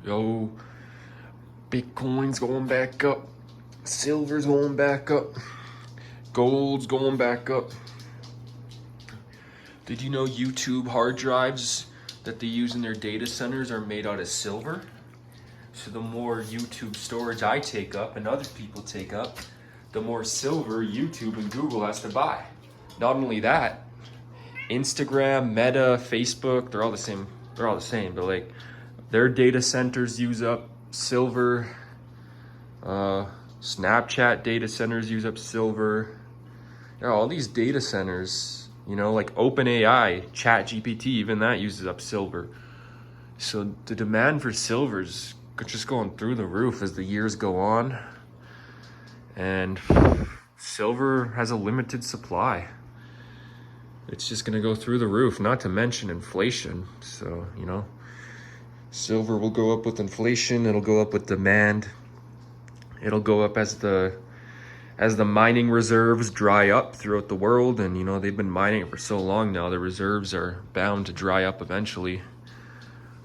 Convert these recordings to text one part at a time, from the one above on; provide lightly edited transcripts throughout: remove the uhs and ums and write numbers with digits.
Yo, Bitcoin's going back up. Silver's going back up. Gold's going back up. Did you know YouTube hard drives that they use in their data centers are made out of silver? So the more YouTube storage I take up and other people take up, the more silver YouTube and Google has to buy. Not only that, Instagram, Meta, Facebook, they're all the same. They're all the same, but like their data centers use up silver. Snapchat data centers use up silver. Yeah, all these data centers, you know, like OpenAI, ChatGPT, even that uses up silver. So the demand for silver is just going through the roof as the years go on. And silver has a limited supply. It's just going to go through the roof, not to mention inflation. So, you know, silver will go up with inflation. It'll go up with demand. It'll go up as the mining reserves dry up throughout the world. And, you know, they've been mining it for so long now. The reserves are bound to dry up eventually.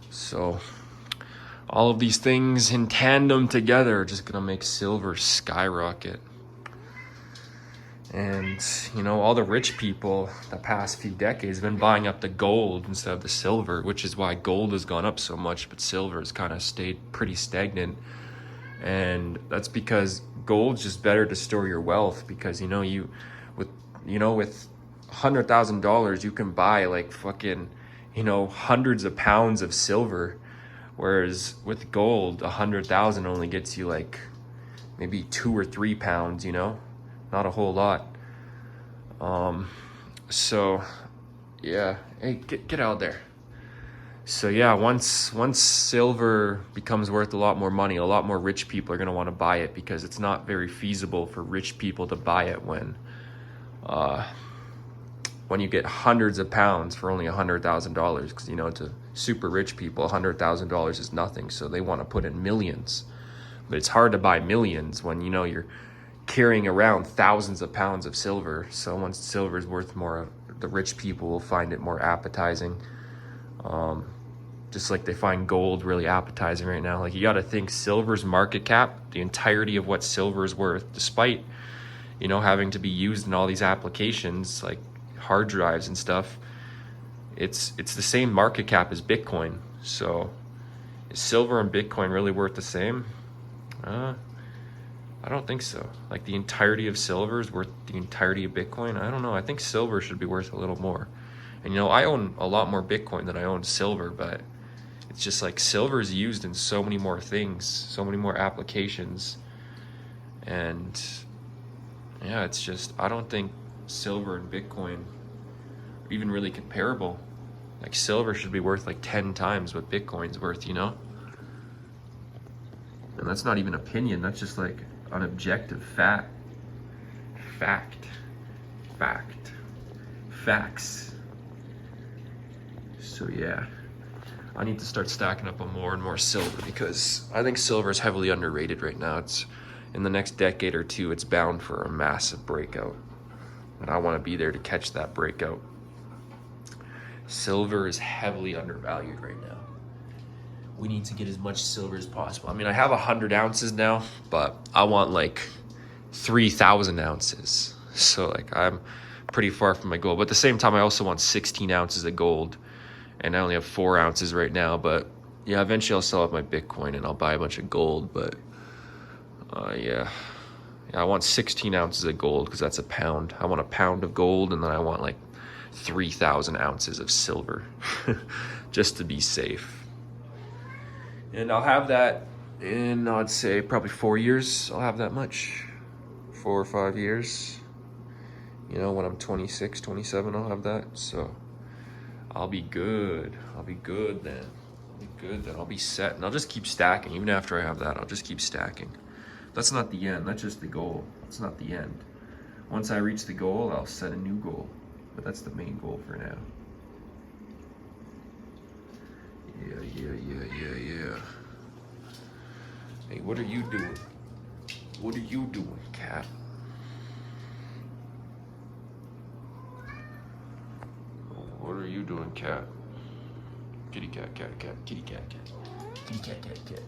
So all of these things in tandem together are just going to make silver skyrocket. And, you know, all the rich people the past few decades have been buying up the gold instead of the silver, which is why gold has gone up so much, but silver has kind of stayed pretty stagnant. And that's because gold's just better to store your wealth, because, you know, with $100,000, you can buy like fucking, you know, hundreds of pounds of silver. Whereas with gold, 100,000 only gets you like maybe 2 or 3 pounds, you know, not a whole lot. So yeah, hey, get out there. So yeah, once silver becomes worth a lot more money, a lot more rich people are gonna want to buy it, because it's not very feasible for rich people to buy it when you get hundreds of pounds for only $100,000. Because, you know, to super rich people, $100,000 is nothing, so they want to put in millions. But it's hard to buy millions when, you know, you're carrying around thousands of pounds of silver. So once silver is worth more, the rich people will find it more appetizing. Just like they find gold really appetizing right now. Like, you got to think silver's market cap, the entirety of what silver is worth, despite, you know, having to be used in all these applications like hard drives and stuff, it's the same market cap as Bitcoin. So is silver and Bitcoin really worth the same? I don't think so. Like, the entirety of silver is worth the entirety of Bitcoin? I don't know. I think silver should be worth a little more. And, you know, I own a lot more Bitcoin than I own silver, but it's just like silver is used in so many more things, so many more applications. And yeah, it's just, I don't think silver and Bitcoin are even really comparable. Like, silver should be worth like 10 times what Bitcoin's worth, you know? And that's not even opinion, that's just like an objective fact. Facts. So yeah, I need to start stacking up on more and more silver, because I think silver is heavily underrated right now. It's, in the next decade or two, it's bound for a massive breakout. And I want to be there to catch that breakout. Silver is heavily undervalued right now. We need to get as much silver as possible. I mean, I have 100 ounces now, but I want like 3,000 ounces. So like, I'm pretty far from my goal. But at the same time, I also want 16 ounces of gold. And I only have 4 ounces right now. But yeah, eventually I'll sell off my Bitcoin and I'll buy a bunch of gold. But yeah, I want 16 ounces of gold, because that's a pound. I want a pound of gold, and then I want like 3,000 ounces of silver just to be safe. And I'll have that in, I'd say, probably 4 years. I'll have that much. 4 or 5 years. You know, when I'm 26, 27, I'll have that. So I'll be good. I'll be good then. I'll be set. And I'll just keep stacking. Even after I have that, I'll just keep stacking. That's not the end. That's just the goal. It's not the end. Once I reach the goal, I'll set a new goal. But that's the main goal for now. Yeah. Hey, what are you doing? What are you doing, cat? What are you doing, cat? Kitty cat, cat, cat, kitty cat, cat. Kitty cat, cat, cat.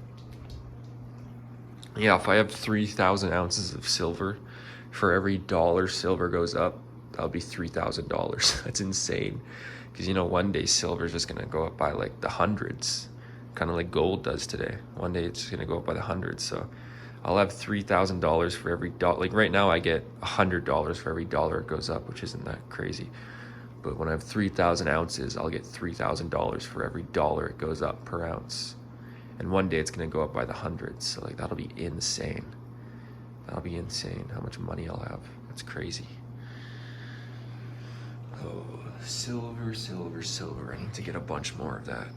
Yeah, if I have 3,000 ounces of silver, for every dollar silver goes up, that'll be $3,000. That's insane. Because you know, one day silver is just gonna go up by like the hundreds, kind of like gold does today. One day it's gonna go up by the hundreds. So I'll have $3,000 for every dollar. Like right now, I get $100 for every dollar it goes up, which isn't that crazy. But when I have 3,000 ounces, I'll get $3,000 for every dollar it goes up per ounce. And one day it's gonna go up by the hundreds. So like that'll be insane. That'll be insane how much money I'll have. That's crazy. Oh, silver, silver, silver. I need to get a bunch more of that.